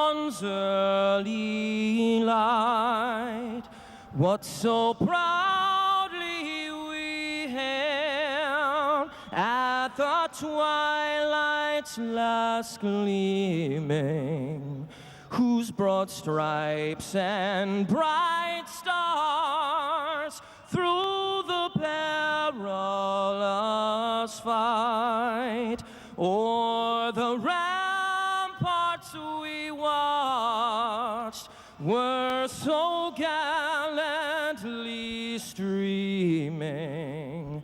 dawn's early light, what so proudly we hailed at the twilight's last gleaming, whose broad stripes and bright stars through the perilous fight o'er the ramparts we watched were so gallantly streaming,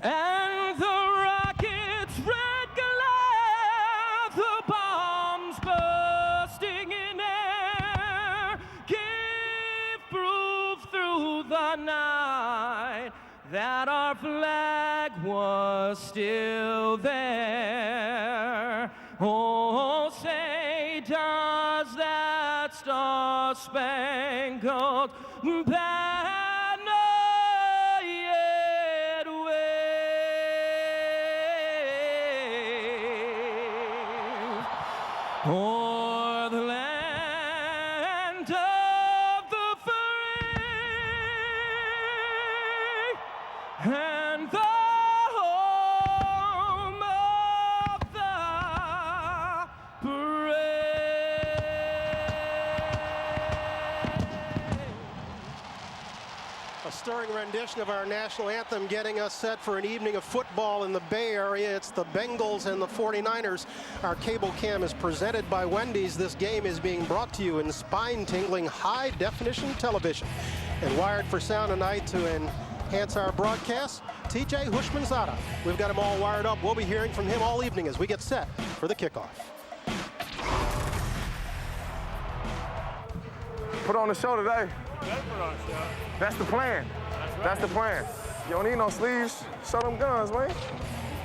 and the rocket's red glare, the bombs bursting in air, gave proof through the night that our flag was still there. Oh, say, does that star-spangled banner yet wave o'er the land of the free and the home of the brave? A stirring rendition of our national anthem getting us set for an evening of football in the Bay Area. It's the Bengals and the 49ers. Our cable cam is presented by Wendy's. This game is being brought to you in spine-tingling high-definition television. And wired for sound tonight to enhance our broadcast, TJ Hushmanzada. We've got him all wired up. We'll be hearing from him all evening as we get set for the kickoff. Put on the show today. That's the plan. That's the plan. You don't need no sleeves. Show them guns, man.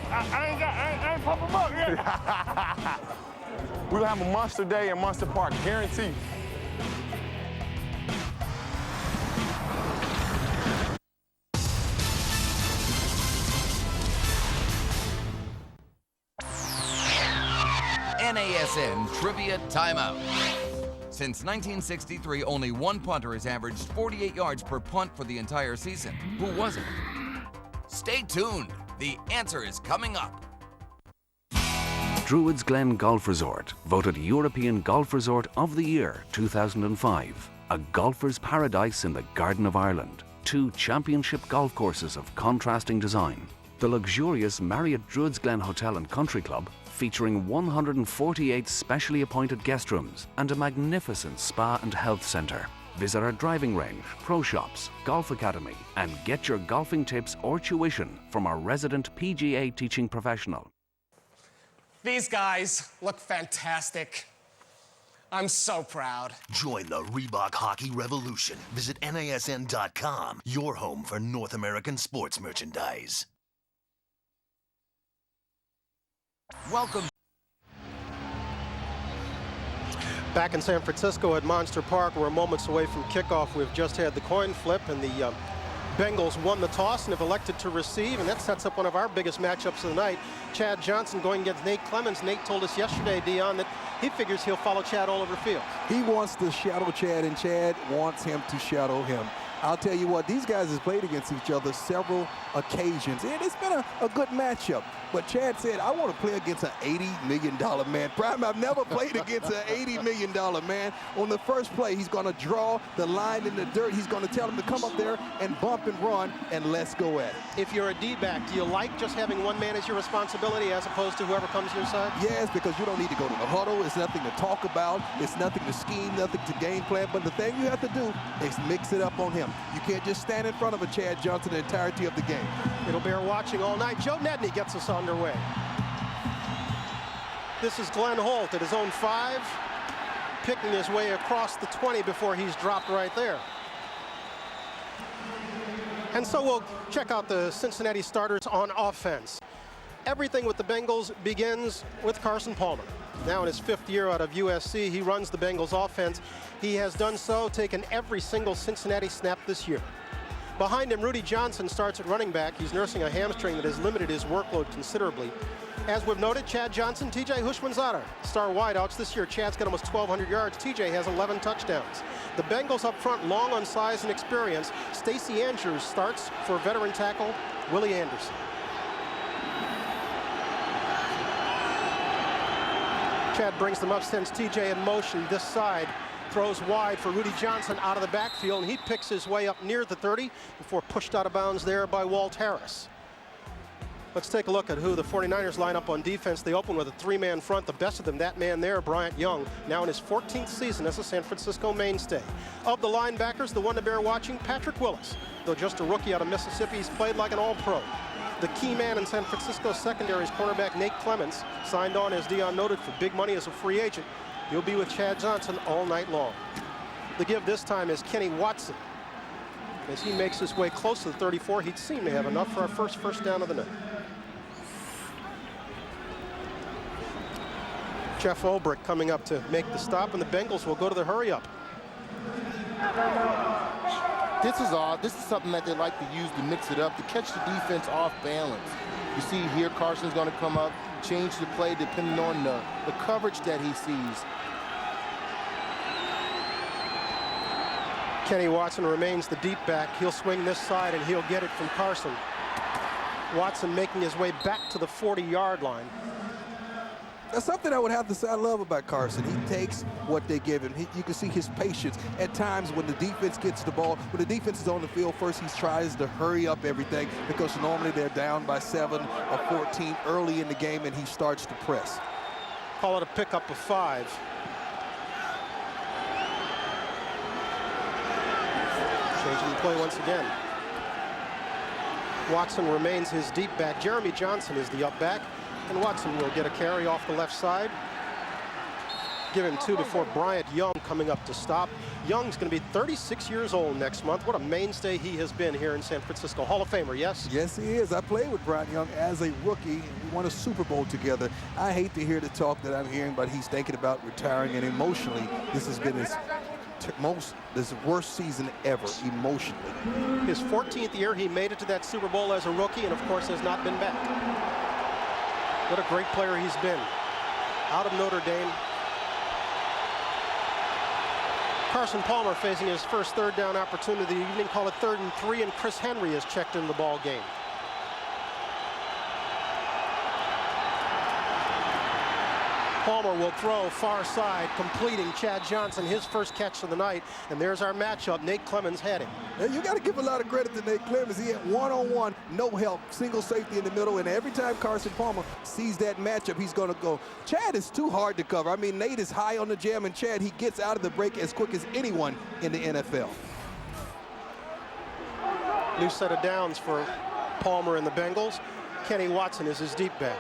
I ain't pop them up yet. We'll have a monster day in Monster Park, guaranteed. NASN Trivia Timeout. Since 1963, only one punter has averaged 48 yards per punt for the entire season. Who was it? Stay tuned. The answer is coming up. Druids Glen Golf Resort, voted European Golf Resort of the Year 2005. A golfer's paradise in the Garden of Ireland. 2 championship golf courses of contrasting design. The luxurious Marriott Druids Glen Hotel and Country Club, featuring 148 specially appointed guest rooms and a magnificent spa and health centre. Visit our driving range, pro shops, golf academy, and get your golfing tips or tuition from our resident PGA teaching professional. These guys look fantastic. I'm so proud. Join the Reebok Hockey Revolution. Visit NASN.com, your home for North American sports merchandise. Welcome. Back in San Francisco at Monster Park, we're moments away from kickoff. We've just had the coin flip, and the Bengals won the toss and have elected to receive, and that sets up one of our biggest matchups of the night. Chad Johnson going against Nate Clemens. Nate told us yesterday, Dion, that he figures he'll follow Chad all over the field. He wants to shadow Chad, and Chad wants him to shadow him. I'll tell you what, these guys have played against each other several occasions, and it's been a good matchup. But Chad said, I want to play against an $80 million man. Prime, I've never played against an $80 million man. On the first play, he's going to draw the line in the dirt. He's going to tell him to come up there and bump and run, and let's go at it. If you're a D-back, do you like just having one man as your responsibility as opposed to whoever comes to your side? Yes, because you don't need to go to the huddle. It's nothing to talk about. It's nothing to scheme, nothing to game plan. But the thing you have to do is mix it up on him. You can't just stand in front of a Chad Johnson the entirety of the game. It'll bear watching all night. Joe Nedney gets us underway. This is Glenn Holt at his own 5, picking his way across the 20 before he's dropped right there. And so we'll check out the Cincinnati starters on offense. Everything with the Bengals begins with Carson Palmer. Now in his 5th year out of USC, he runs the Bengals offense. He has done so, taken every single Cincinnati snap this year. Behind him, Rudy Johnson starts at running back. He's nursing a hamstring that has limited his workload considerably. As we've noted, Chad Johnson, TJ Hushmanzada, star wideouts. This year, Chad's got almost 1,200 yards. TJ has 11 touchdowns. The Bengals up front, long on size and experience. Stacey Andrews starts for veteran tackle Willie Anderson. Chad brings them up, sends TJ in motion this side. Throws wide for Rudy Johnson out of the backfield, and he picks his way up near the 30 before pushed out of bounds there by Walt Harris. Let's take a look at who the 49ers line up on defense. They open with a three-man front. The best of them, that man there, Bryant Young, now in his 14th season as a San Francisco mainstay. Of the linebackers, the one to bear watching, Patrick Willis. Though just a rookie out of Mississippi, he's played like an all-pro. The key man in San Francisco's secondary is cornerback Nate Clements, signed on, as Dion noted, for big money as a free agent. He'll be with Chad Johnson all night long. The give this time is Kenny Watson. As he makes his way close to the 34, he'd seem to have enough for our first down of the night. Jeff Ulbrich coming up to make the stop, and the Bengals will go to the hurry-up. This is odd. This is something that they like to use to mix it up, to catch the defense off balance. You see here, Carson's going to come up, change the play depending on the coverage that he sees. Kenny Watson remains the deep back. He'll swing this side, and he'll get it from Carson. Watson making his way back to the 40-yard line. That's something I would have to say I love about Carson. He takes what they give him. You can see his patience. At times when the defense gets the ball, when the defense is on the field first, he tries to hurry up everything because normally they're down by 7 or 14 early in the game, and he starts to press. Call it a pickup of 5. Changing the play once again. Watson remains his deep back. Jeremy Johnson is the up back. And Watson will get a carry off the left side. Give him 2 before Bryant Young coming up to stop. Young's going to be 36 years old next month. What a mainstay he has been here in San Francisco. Hall of Famer, yes? Yes, he is. I played with Bryant Young as a rookie. We won a Super Bowl together. I hate to hear the talk that I'm hearing, but he's thinking about retiring, and emotionally, this has been his worst season ever, emotionally. His 14th year, he made it to that Super Bowl as a rookie, and of course has not been back. What a great player he's been. Out of Notre Dame. Carson Palmer facing his first third down opportunity of the evening. Call it 3rd and 3, and Chris Henry has checked in the ball game. Palmer will throw far side, completing Chad Johnson, his first catch of the night. And there's our matchup. Nate Clemens had him. You got to give a lot of credit to Nate Clemens. He had one-on-one, no help, single safety in the middle. And every time Carson Palmer sees that matchup, he's going to go. Chad is too hard to cover. I mean, Nate is high on the jam, and Chad, he gets out of the break as quick as anyone in the NFL. New set of downs for Palmer and the Bengals. Kenny Watson is his deep back.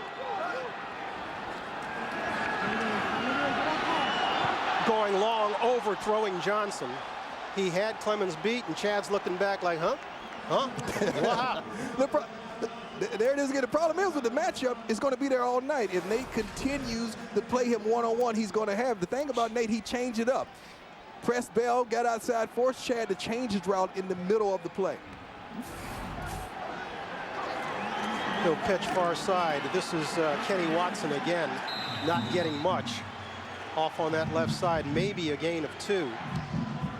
Going long, overthrowing Johnson. He had Clemens beat, and Chad's looking back like, huh? Wow. There it is again. The problem is with the matchup, it's going to be there all night. If Nate continues to play him one-on-one, he's going to have. The thing about Nate, he changed it up. Pressed Bell, got outside, forced Chad to change his route in the middle of the play. He'll pitch far side. This is Kenny Watson again, not getting much. Off on that left side, maybe a gain of 2.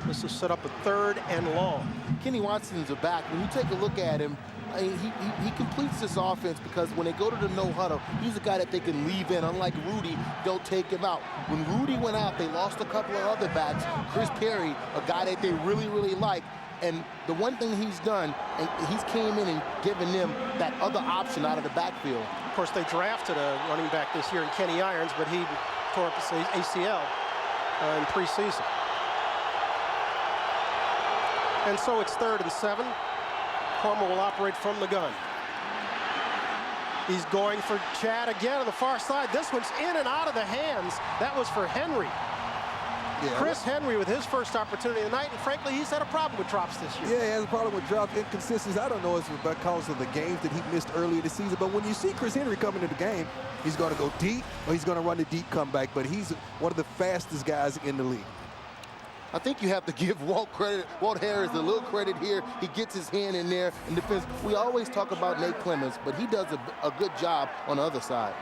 This is set up a 3rd and long. Kenny Watson's a back. When you take a look at him, he completes this offense because when they go to the no huddle, he's a guy that they can leave in. Unlike Rudy, they'll take him out. When Rudy went out, they lost a couple of other backs. Chris Perry, a guy that they really, really like. And the one thing he's done, and he's came in and given them that other option out of the backfield. Of course, they drafted a running back this year in Kenny Irons, but he tore up his ACL in preseason. And so it's 3rd and 7. Palmer will operate from the gun. He's going for Chad again on the far side. This one's in and out of the hands. That was for Henry. Yeah. Chris Henry with his first opportunity of the night, and frankly, he's had a problem with drops this year. Yeah, he has a problem with drop inconsistency. I don't know if it's because of the games that he missed earlier this season, but when you see Chris Henry coming into the game, he's going to go deep or he's going to run the deep comeback, but he's one of the fastest guys in the league. I think you have to give Walt Harris a little credit here. He gets his hand in there in defense. We always talk about Nate Clemens, but he does a good job on the other side.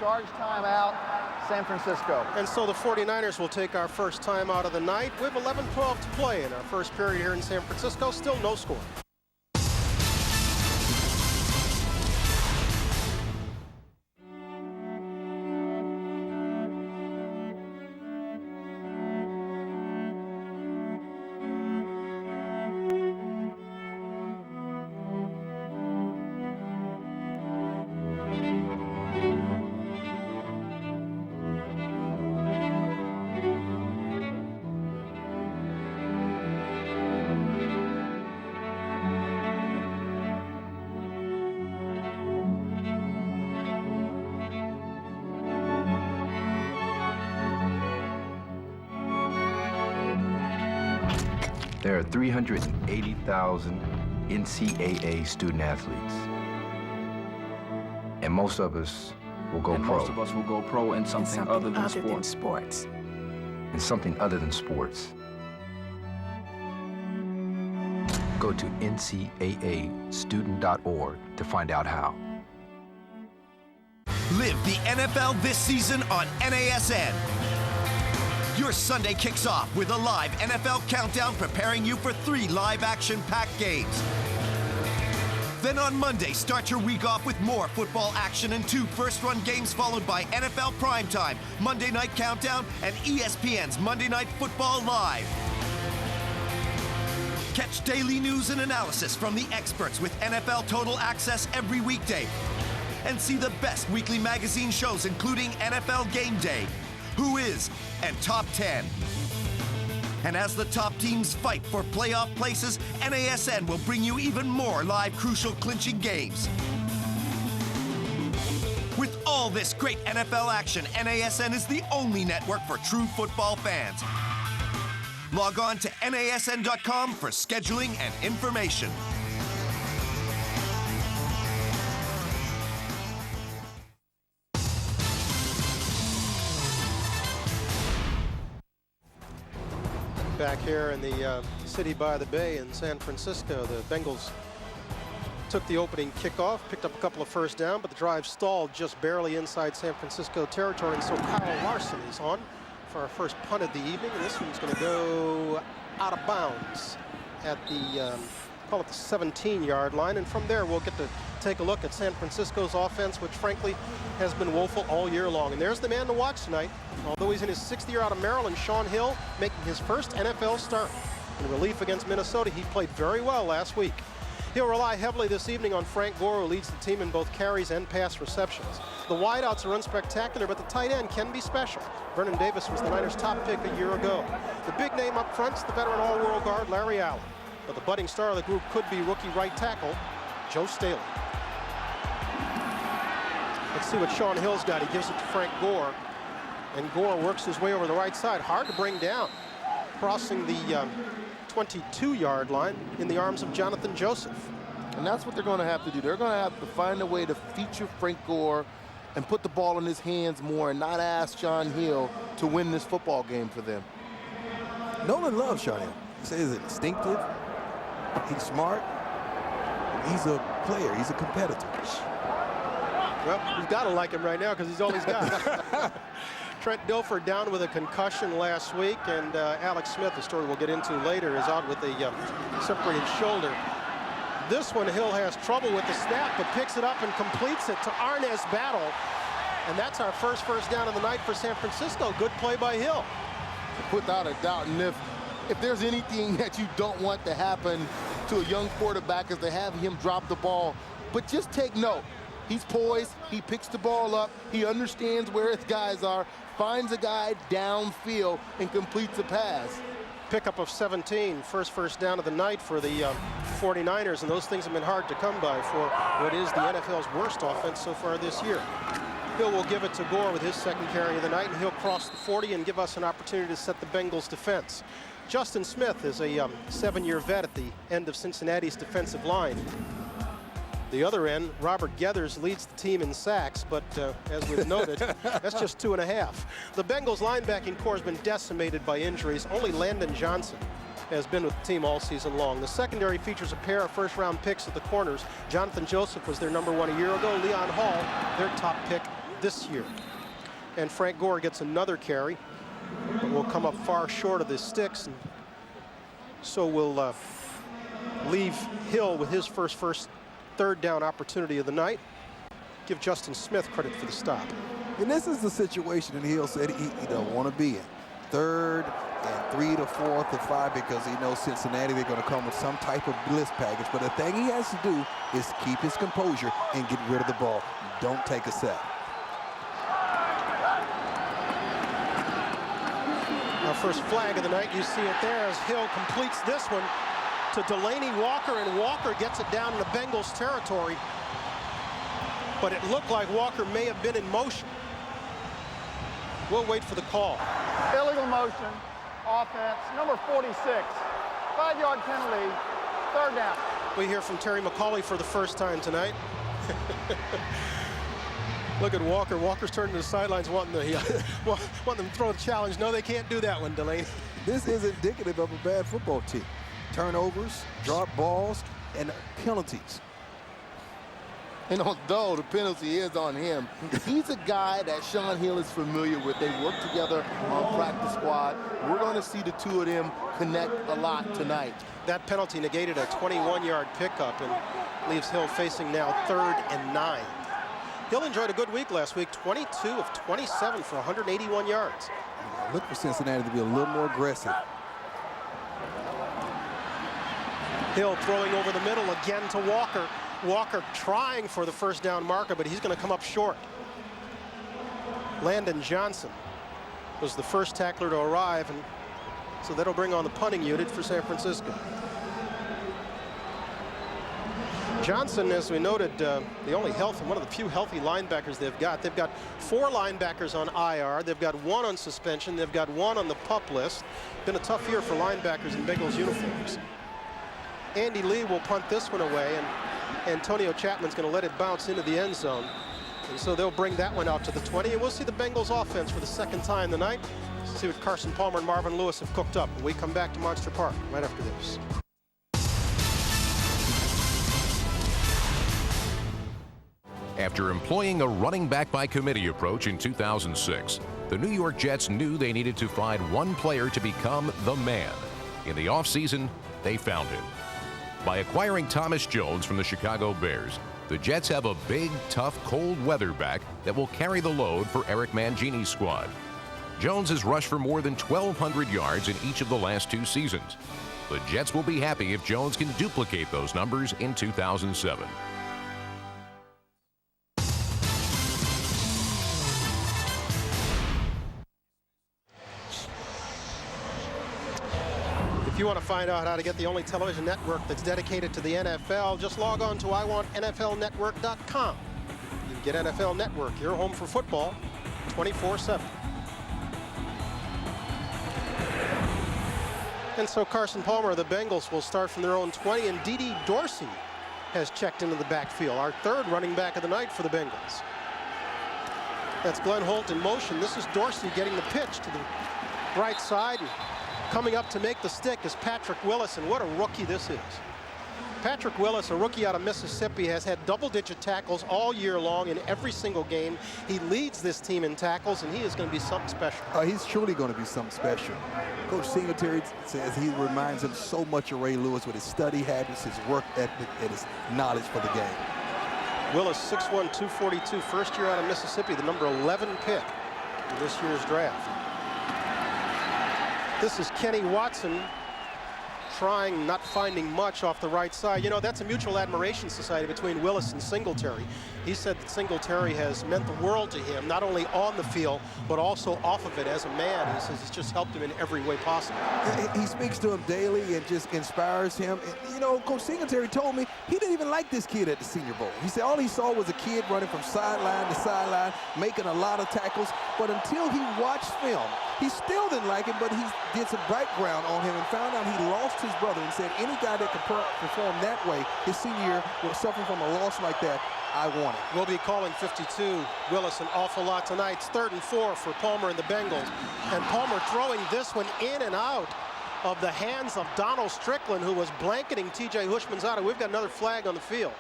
Charge timeout, San Francisco. And so the 49ers will take our first time out of the night. We have 11-12 to play in our first period here in San Francisco. Still no score. There are 380,000 NCAA student athletes. And most of us will go pro. Most of us will go pro in something other than sports. In something other than sports. Go to ncaastudent.org to find out how. Live the NFL this season on NASN. Your Sunday kicks off with a live NFL countdown preparing you for 3 live action-packed games. Then on Monday, start your week off with more football action and 2 first-run games followed by NFL Primetime, Monday Night Countdown, and ESPN's Monday Night Football Live. Catch daily news and analysis from the experts with NFL Total Access every weekday. And see the best weekly magazine shows including NFL Game Day, Who Is, and Top 10. And as the top teams fight for playoff places, NASN will bring you even more live crucial clinching games. With all this great NFL action, NASN is the only network for true football fans. Log on to NASN.com for scheduling and information. Back here in the city by the bay in San Francisco, the Bengals took the opening kickoff, picked up a couple of first down, but the drive stalled just barely inside San Francisco territory. And so Kyle Larson is on for our first punt of the evening, and this one's going to go out of bounds at the call it the 17-yard line. And from there, we'll get to take a look at San Francisco's offense, which frankly has been woeful all year long. And there's the man to watch tonight. Although he's in his 6th year out of Maryland, Shaun Hill making his first NFL start. In relief against Minnesota, he played very well last week. He'll rely heavily this evening on Frank Gore, who leads the team in both carries and pass receptions. The wideouts are unspectacular, but the tight end can be special. Vernon Davis was the Niners' top pick a year ago. The big name up front is the veteran all-world guard, Larry Allen. But the budding star of the group could be rookie right tackle, Joe Staley. Let's see what Shaun Hill's got. He gives it to Frank Gore, and Gore works his way over the right side. Hard to bring down. Crossing the 22-yard line in the arms of Jonathan Joseph. And that's what they're going to have to do. They're going to have to find a way to feature Frank Gore and put the ball in his hands more and not ask Shaun Hill to win this football game for them. Nolan loves Shaun Hill. He says he's instinctive, he's smart, he's a player, he's a competitor. Well, we've got to like him right now because he's all he's got. Trent Dilfer down with a concussion last week, and Alex Smith, the story we'll get into later, is out with a separated shoulder. This one, Hill has trouble with the snap, but picks it up and completes it to Arnaz Battle. And that's our first down of the night for San Francisco. Good play by Hill. Without a doubt, and if there's anything that you don't want to happen to a young quarterback is to have him drop the ball. But just take note. He's poised, he picks the ball up, he understands where his guys are, finds a guy downfield, and completes a pass. Pickup of 17, first down of the night for the 49ers, and those things have been hard to come by for what is the NFL's worst offense so far this year. Hill will give it to Gore with his second carry of the night, and he'll cross the 40 and give us an opportunity to set the Bengals' defense. Justin Smith is a 7-year vet at the end of Cincinnati's defensive line. The other end, Robert Geathers leads the team in sacks, but as we've noted, that's just 2.5. The Bengals linebacking corps has been decimated by injuries. Only Landon Johnson has been with the team all season long. The secondary features a pair of first-round picks at the corners. Jonathan Joseph was their #1 a year ago. Leon Hall, their top pick this year. And Frank Gore gets another carry, but will come up far short of the sticks, and so we'll leave Hill with his first third down opportunity of the night. Give Justin Smith credit for the stop. And this is the situation that Hill said he don't want to be in. 3rd and 3 to 4 to 5, because he knows Cincinnati, they're going to come with some type of blitz package. But the thing he has to do is keep his composure and get rid of the ball. Don't take a sack. Our first flag of the night, you see it there as Hill completes this one to Delaney Walker, and Walker gets it down in the Bengals territory. But it looked like Walker may have been in motion. We'll wait for the call. Illegal motion, offense, number 46, 5-yard penalty, 3rd down. We hear from Terry McCauley for the first time tonight. Look at Walker. Walker's turning to the sidelines wanting them to throw a challenge. No, they can't do that one, Delaney. This is indicative of a bad football team. Turnovers, drop balls, and penalties. And although the penalty is on him, he's a guy that Sean Hill is familiar with. They work together on practice squad. We're going to see the two of them connect a lot tonight. That penalty negated a 21-yard pickup and leaves Hill facing now 3rd and 9. Hill enjoyed a good week last week, 22 of 27 for 181 yards. Look for Cincinnati to be a little more aggressive. Hill throwing over the middle again to Walker. Walker trying for the first down marker, but he's going to come up short. Landon Johnson was the first tackler to arrive, and so that'll bring on the punting unit for San Francisco. Johnson, as we noted, the only healthy, one of the few healthy linebackers they've got. They've got 4 linebackers on IR. They've got 1 on suspension. They've got 1 on the PUP list. Been a tough year for linebackers in Bengals uniforms. Andy Lee will punt this one away, and Antonio Chapman's going to let it bounce into the end zone. And so they'll bring that one out to the 20, and we'll see the Bengals offense for the 2nd time tonight. See what Carson Palmer and Marvin Lewis have cooked up when we come back to Monster Park right after this. After employing a running back by committee approach in 2006, the New York Jets knew they needed to find one player to become the man. In the offseason, they found him. By acquiring Thomas Jones from the Chicago Bears, the Jets have a big, tough, cold weather back that will carry the load for Eric Mangini's squad. Jones has rushed for more than 1,200 yards in each of the last 2 seasons. The Jets will be happy if Jones can duplicate those numbers in 2007. If you want to find out how to get the only television network that's dedicated to the NFL, just log on to iwantnflnetwork.com. You can get NFL Network, your home for football, 24/7. And so Carson Palmer of the Bengals will start from their own 20, and Dede Dorsey has checked into the backfield, our 3rd running back of the night for the Bengals. That's Glenn Holt in motion. This is Dorsey getting the pitch to the right side, and coming up to make the stick is Patrick Willis, and what a rookie this is. Patrick Willis, a rookie out of Mississippi, has had double-digit tackles all year long in every single game. He leads this team in tackles, and he is going to be something special. He's truly going to be something special. Coach Singletary says he reminds him so much of Ray Lewis with his study habits, his work ethic, and his knowledge for the game. Willis, 6'1", 242, first year out of Mississippi, the number 11 pick in this year's draft. This is Kenny Watson trying, not finding much off the right side. You know, that's a mutual admiration society between Willis and Singletary. He said that Singletary has meant the world to him, not only on the field, but also off of it as a man. He says it's just helped him in every way possible. He speaks to him daily and just inspires him. And, you know, Coach Singletary told me he didn't even like this kid at the Senior Bowl. He said all he saw was a kid running from sideline to sideline, making a lot of tackles. But until he watched film, he still didn't like it, but he did some background on him and found out he lost his brother, and said any guy that could perform that way his senior year will suffer from a loss like that. I want it. We'll be calling 52 Willis an awful lot tonight. It's 3rd and 4 for Palmer and the Bengals. And Palmer throwing this one in and out of the hands of Donald Strickland, who was blanketing T.J. Hushmanzada. We've got another flag on the field.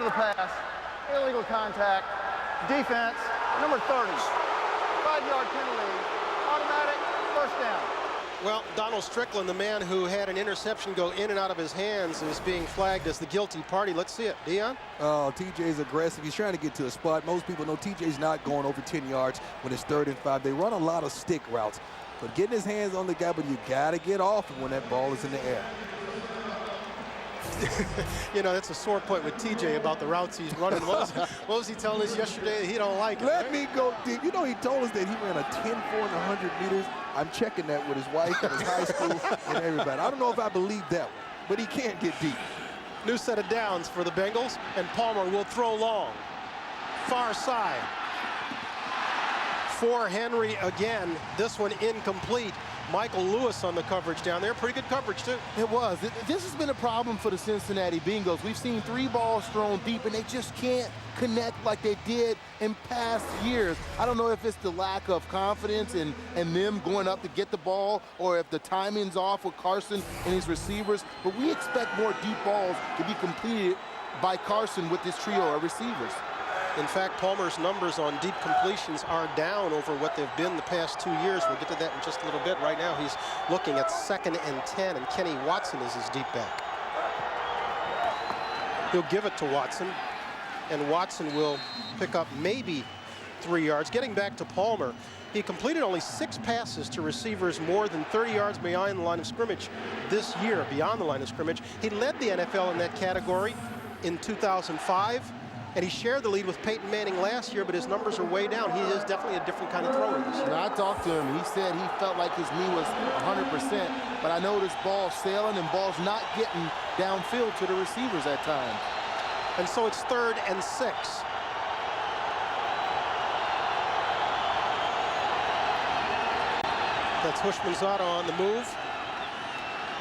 to the pass. Illegal contact. Defense, number 30. 5-yard penalty. Automatic first down. Well, Donald Strickland, the man who had an interception go in and out of his hands, is being flagged as the guilty party. Let's see it. Deion? Oh, TJ's aggressive. He's trying to get to a spot. Most people know TJ's not going over 10 yards when it's 3rd and 5. They run a lot of stick routes. But getting his hands on the guy, but you got to get off him when that ball is in the air. You know, that's a sore point with TJ about the routes he's running. What was he telling us yesterday that he don't like it? Let me go deep. You know, he told us that he ran a 10-4 in 100 meters. I'm checking that with his wife and his high school and everybody. I don't know if I believe that one, but he can't get deep. New set of downs for the Bengals, and Palmer will throw long. Far side. For Henry again. This one incomplete. Michael Lewis on the coverage down there. Pretty good coverage, too. It was. This has been a problem for the Cincinnati Bengals. We've seen 3 balls thrown deep, and they just can't connect like they did in past years. I don't know if it's the lack of confidence in them going up to get the ball, or if the timing's off with Carson and his receivers, but we expect more deep balls to be completed by Carson with this trio of receivers. In fact, Palmer's numbers on deep completions are down over what they've been the past 2 years. We'll get to that in just a little bit. Right now, he's looking at 2nd and 10, and Kenny Watson is his deep back. He'll give it to Watson, and Watson will pick up maybe 3 yards. Getting back to Palmer, he completed only 6 passes to receivers more than 30 yards behind the line of scrimmage this year, beyond the line of scrimmage. He led the NFL in that category in 2005. And he shared the lead with Peyton Manning last year, but his numbers are way down. He is definitely a different kind of thrower this year. I talked to him. He said he felt like his knee was 100%, but I noticed balls sailing and balls not getting downfield to the receivers at times. And so it's 3rd and 6. That's Hushmanzada on the move.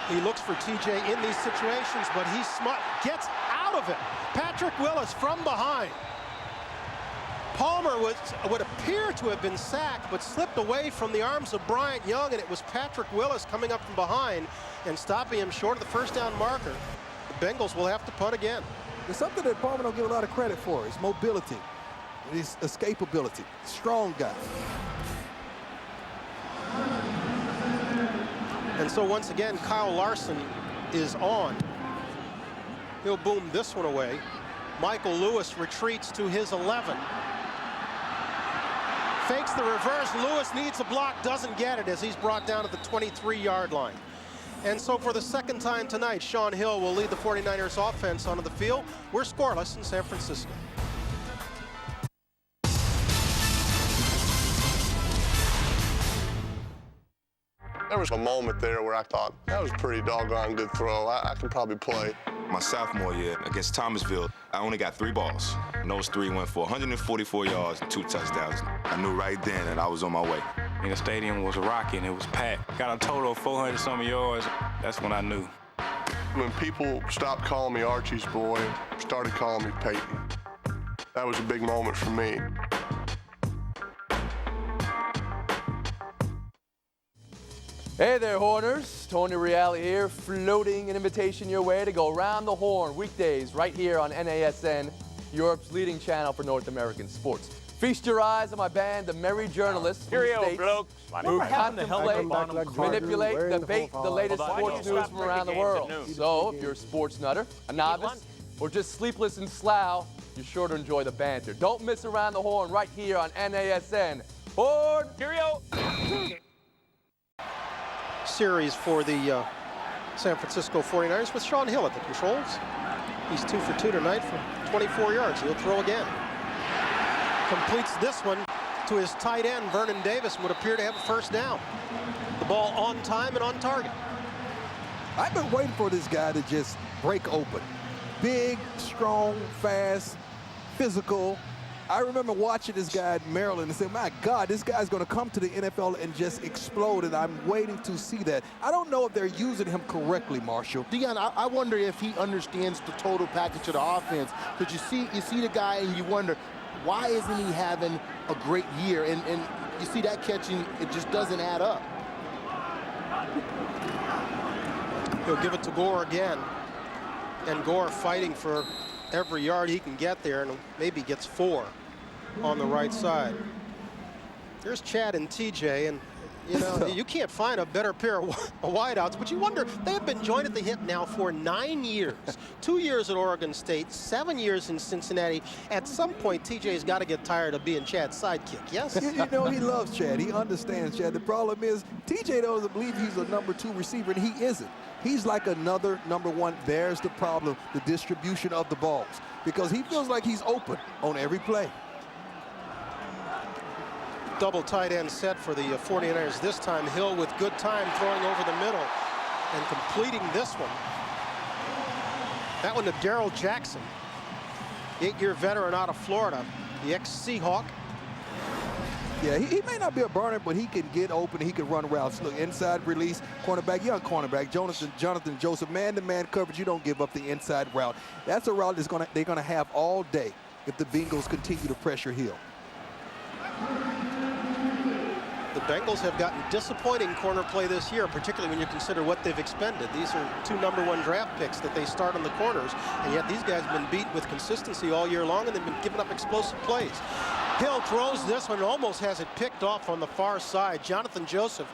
He looks for TJ in these situations, but he's smart. Gets out of it. Patrick Willis from behind. Palmer would appear to have been sacked, but slipped away from the arms of Bryant Young, and it was Patrick Willis coming up from behind and stopping him short of the first down marker. The Bengals will have to punt again. There's something that Palmer don't get a lot of credit for. His mobility, his escapability. Strong guy. And so once again, Kyle Larson is on. He'll boom this one away. Michael Lewis retreats to his 11. Fakes the reverse. Lewis needs a block, doesn't get it as he's brought down at the 23-yard line. And so for the 2nd time tonight, Sean Hill will lead the 49ers offense onto the field. We're scoreless in San Francisco. There was a moment there where I thought, that was a pretty doggone good throw. I can probably play. My sophomore year against Thomasville, I only got 3 balls. And those 3 went for 144 yards and 2 touchdowns. I knew right then that I was on my way. And the stadium was rocking, it was packed. Got a total of 400-some yards. That's when I knew. When people stopped calling me Archie's boy, started calling me Peyton, that was a big moment for me. Hey there, Horners. Tony Reale here, floating an invitation your way to go around the horn weekdays right here on NASN, Europe's leading channel for North American sports. Feast your eyes on my band, the Merry Journalists, Cheerio, blokes. who contemplate, manipulate, debate the latest sports news from around the world. So, if you're a sports nutter, a novice, or just sleepless in Slough, you're sure to enjoy the banter. Don't miss Around the Horn right here on NASN. Horn! Cheerio! Series for the San Francisco 49ers with Sean Hill at the controls. He's 2 for 2 tonight for 24 yards. He'll throw again. Completes this one to his tight end, Vernon Davis, and would appear to have a first down. The ball on time and on target. I've been waiting for this guy to just break open. Big, strong, fast, physical. I remember watching this guy at Maryland and saying, my God, this guy's going to come to the NFL and just explode, and I'm waiting to see that. I don't know if they're using him correctly, Marshall. Deion, I wonder if he understands the total package of the offense, because you see the guy and you wonder, why isn't he having a great year? And you see that catching, it just doesn't add up. He'll give it to Gore again. And Gore fighting for every yard he can get there, and maybe gets 4 on the right side. Here's Chad and TJ, and you know, you can't find a better pair of wideouts, but you wonder, they have been joined at the hip now for 9 years. 2 years at Oregon State, 7 years in Cincinnati. At some point, TJ's got to get tired of being Chad's sidekick, yes? You know, he loves Chad. He understands Chad. The problem is, TJ doesn't believe he's a number 2 receiver, and he isn't. He's like another number 1. There's the problem, the distribution of the balls, because he feels like he's open on every play. Double tight end set for the 49ers this time. Hill with good time throwing over the middle and completing this one. That one to Darrell Jackson, 8-year veteran out of Florida, the ex-Seahawk. Yeah, he may not be a burner, but he can get open. He can run routes. Look, inside release, cornerback, young cornerback, Jonathan Joseph, man-to-man coverage. You don't give up the inside route. That's a route they're gonna have all day if the Bengals continue to pressure Hill. The Bengals have gotten disappointing corner play this year, particularly when you consider what they've expended. These are 2 #1 draft picks that they start on the corners, and yet these guys have been beat with consistency all year long, and they've been giving up explosive plays. Hill throws this one, almost has it picked off on the far side. Jonathan Joseph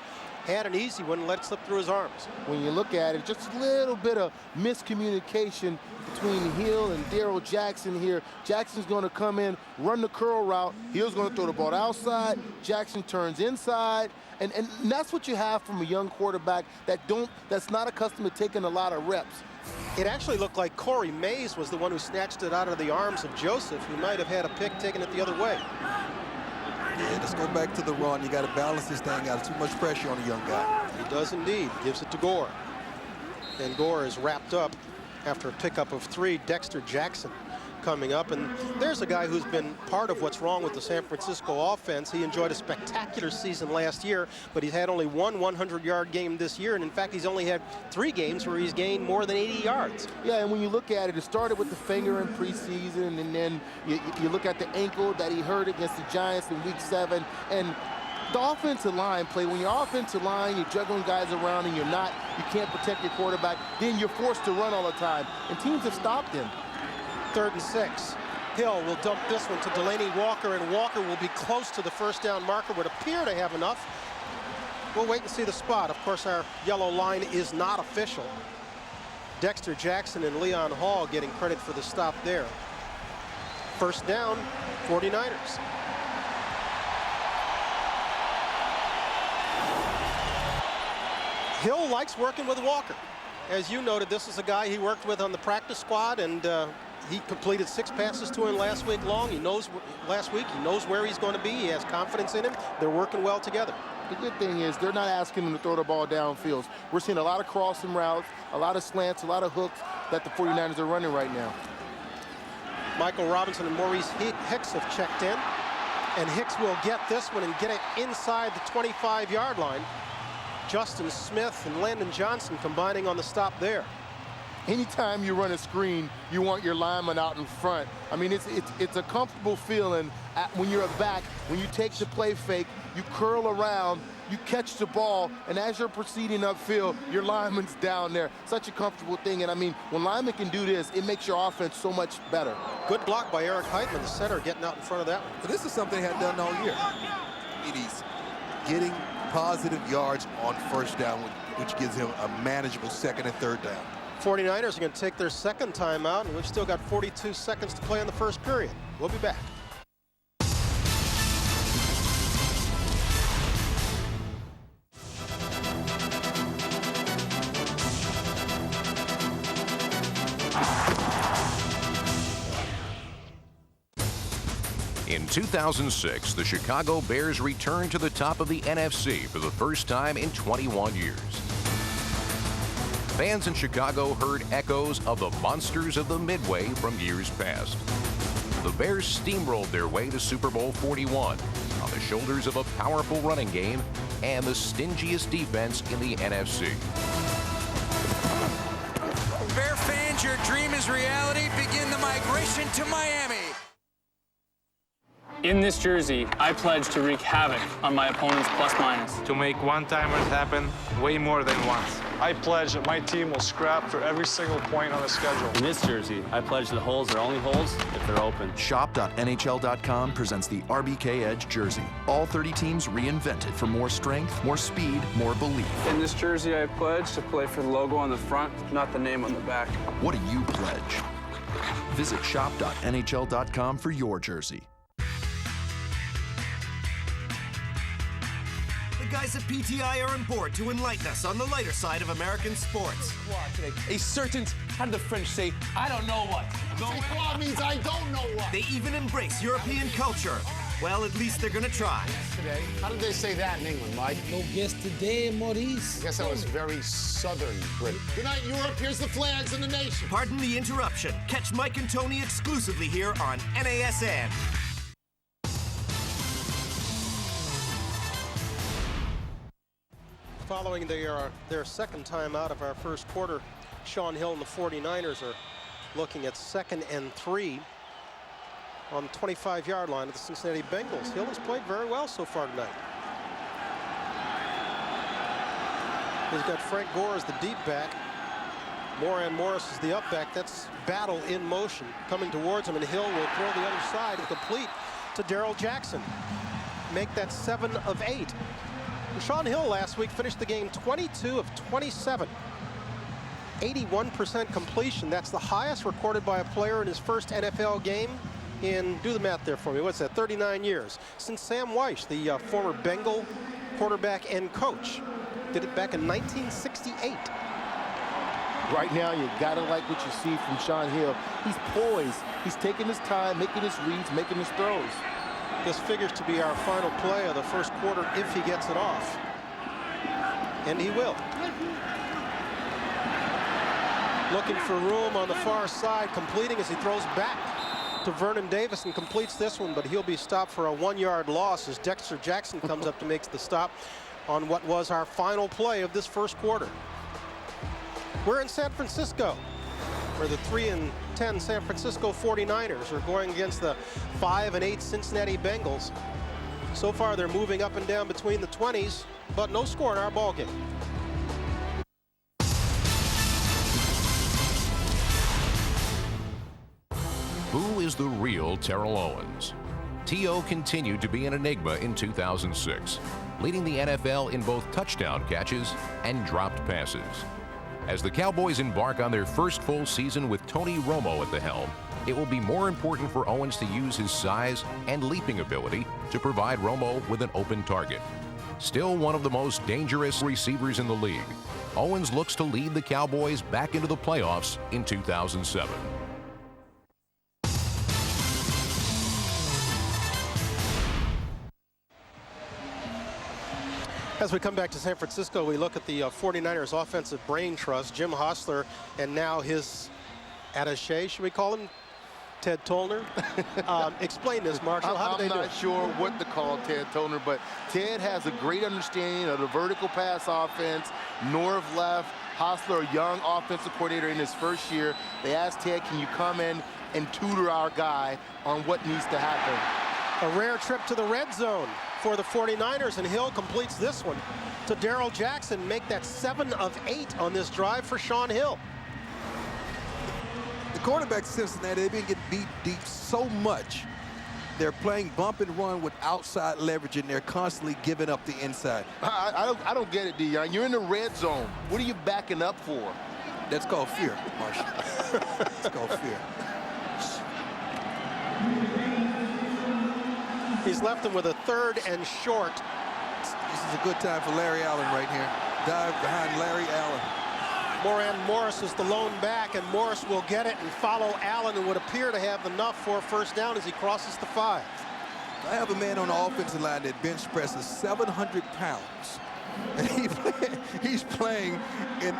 had an easy one and let it slip through his arms. When you look at it, just a little bit of miscommunication between Hill and Darrell Jackson here. Jackson's going to come in, run the curl route. Hill's going to throw the ball outside. Jackson turns inside. And that's what you have from a young quarterback that's not accustomed to taking a lot of reps. It actually looked like Corey Mays was the one who snatched it out of the arms of Joseph, who might have had a pick taken it the other way. Yeah, let's go back to the run. You got to balance this thing out. Too much pressure on a young guy. He does indeed. Gives it to Gore. And Gore is wrapped up after a pickup of 3. Dexter Jackson coming up, and there's a guy who's been part of what's wrong with the San Francisco offense. He enjoyed a spectacular season last year, but he's had only 1 100-yard game this year, and in fact he's only had 3 games where he's gained more than 80 yards. Yeah, and when you look at it, it started with the finger in preseason, and then you look at the ankle that he hurt against the Giants in week 7, and the offensive line play, when your offensive line, you're juggling guys around and you can't protect your quarterback, then you're forced to run all the time, and teams have stopped him. 3rd and 6. Hill will dump this one to Delaney Walker, and Walker will be close to the first down marker, would appear to have enough. We'll wait and see the spot. Of course, our yellow line is not official. Dexter Jackson and Leon Hall getting credit for the stop there. First down, 49ers. Hill likes working with Walker. As you noted, this is a guy he worked with on the practice squad, and he completed 6 passes to him last week long. He knows he knows where he's going to be. He has confidence in him. They're working well together. The good thing is they're not asking him to throw the ball downfield. We're seeing a lot of crossing routes, a lot of slants, a lot of hooks that the 49ers are running right now. Michael Robinson and Maurice Hicks have checked in, and Hicks will get this one and get it inside the 25-yard line. Justin Smith and Landon Johnson combining on the stop there. Anytime you run a screen, you want your lineman out in front. I mean, it's a comfortable feeling when you're a back, when you take the play fake, you curl around, you catch the ball, and as you're proceeding upfield, your lineman's down there. Such a comfortable thing, and I mean, when linemen can do this, it makes your offense so much better. Good block by Eric Heitman, the center, getting out in front of that one. But this is something they had done all year. He's getting positive yards on first down, which gives him a manageable 2nd and 3rd down. 49ers are going to take their 2nd timeout, and we've still got 42 seconds to play in the 1st period. We'll be back. In 2006, the Chicago Bears returned to the top of the NFC for the first time in 21 years. Fans in Chicago heard echoes of the monsters of the Midway from years past. The Bears steamrolled their way to Super Bowl 41 on the shoulders of a powerful running game and the stingiest defense in the NFC. Bear fans, your dream is reality. Begin the migration to Miami. In this jersey, I pledge to wreak havoc on my opponent's plus-minus. To make one-timers happen way more than once. I pledge that my team will scrap for every single point on the schedule. In this jersey, I pledge the holes are only holes if they're open. Shop.nhl.com presents the RBK Edge jersey. All 30 teams reinvented for more strength, more speed, more belief. In this jersey, I pledge to play for the logo on the front, not the name on the back. What do you pledge? Visit shop.nhl.com for your jersey. The guys at PTI are on board to enlighten us on the lighter side of American sports. A certain, how do the French say, I don't know what? What means I don't know what. They even embrace European culture. Well, at least they're gonna try. Today, how did they say that in England, Mike? No guess today, Maurice. I guess that was very southern Britain. Good night, Europe. Here's the flags and the nation. Pardon the interruption. Catch Mike and Tony exclusively here on NASN. Following their second time out of our first quarter, Shaun Hill and the 49ers are looking at 2nd and 3 on the 25-yard line of the Cincinnati Bengals. Hill has played very well so far tonight. He's got Frank Gore as the deep back. Moreeeee Morris is the up back. That's battle in motion coming towards him, and Hill will throw the other side and complete to Darrell Jackson. Make that 7 of 8. Shaun Hill last week finished the game 22 of 27. 81% completion. That's the highest recorded by a player in his first NFL game in, do the math there for me, what's that, 39 years. Since Sam Wyche, the former Bengal quarterback and coach, did it back in 1968. Right now, you gotta like what you see from Shaun Hill. He's poised. He's taking his time, making his reads, making his throws. This figures to be our final play of the first quarter if he gets it off. And he will. Looking for room on the far side, completing as he throws back to Vernon Davis and completes this one, but he'll be stopped for a 1-yard loss as Dexter Jackson comes up to make the stop on what was our final play of this first quarter. We're in San Francisco, where the 3-10 San Francisco 49ers are going against the 5-8 Cincinnati Bengals. So far, they're moving up and down between the 20s, but no score in our ball game. Who is the real Terrell Owens? T.O. continued to be an enigma in 2006, leading the NFL in both touchdown catches and dropped passes. As the Cowboys embark on their first full season with Tony Romo at the helm, it will be more important for Owens to use his size and leaping ability to provide Romo with an open target. Still one of the most dangerous receivers in the league, Owens looks to lead the Cowboys back into the playoffs in 2007. As we come back to San Francisco, we look at the 49ers offensive brain trust, Jim Hostler, and now his attaché, should we call him, Ted Tollner. Explain this, Marshall. How do they do it? I'm not sure what to call Ted Tollner, but Ted has a great understanding of the vertical pass offense, north, left. Hostler, a young offensive coordinator in his first year. They asked Ted, can you come in and tutor our guy on what needs to happen? A rare trip to the red zone for the 49ers, and Hill completes this one to Darrell Jackson. Make that 7 of 8 on this drive for Shaun Hill. The quarterbacks of Cincinnati, they've been getting beat deep so much. They're playing bump and run with outside leverage, and they're constantly giving up the inside. I don't get it, Deion. You're in the red zone. What are you backing up for? That's called fear, Marshall. It's called fear. He's left them with a 3rd and short. This is a good time for Larry Allen right here. Dive behind Larry Allen. Moreeeee Morris is the lone back, and Morris will get it and follow Allen, and would appear to have enough for a first down as he crosses the 5. I have a man on the offensive line that bench presses 700 pounds. And he's playing in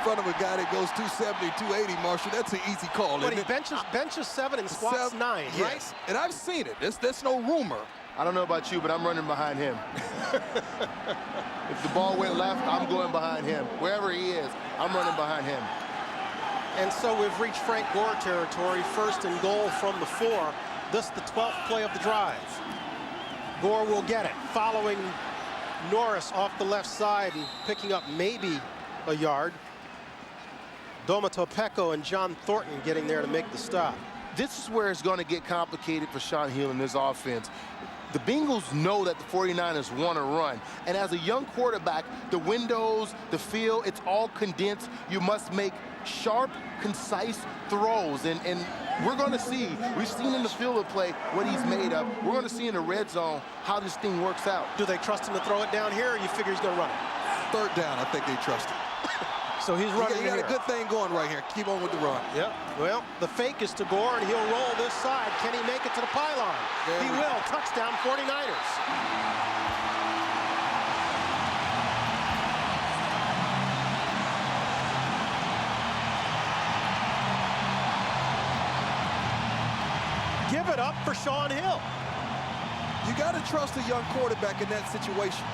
front of a guy that goes 270, 280, Marshall. That's an easy call. But he benches 7 and squats 9, yes. right? And I've seen it. That's no rumor. I don't know about you, but I'm running behind him. If the ball went left, I'm going behind him. Wherever he is, I'm running behind him. And so we've reached Frank Gore territory, 1st and goal from the 4. This is the 12th play of the drive. Gore will get it, following Norris off the left side and picking up maybe a yard. Domatopeko and John Thornton getting there to make the stop. This is where it's going to get complicated for Sean Hill in this offense. The Bengals know that the 49ers want to run. And as a young quarterback, the windows, the field, it's all condensed. You must make sharp, concise throws. And we're going to see, we've seen in the field of play what he's made of. We're going to see in the red zone how this thing works out. Do they trust him to throw it down here, or you figure he's going to run it? Third down, I think they trust him. So he's running. He got a good thing going right here. Keep on with the run. Yep. Well, the fake is to Gore, and he'll roll this side. Can he make it to the pylon? He will. Touchdown, 49ers. Give it up for Sean Hill. You got to trust a young quarterback in that situation.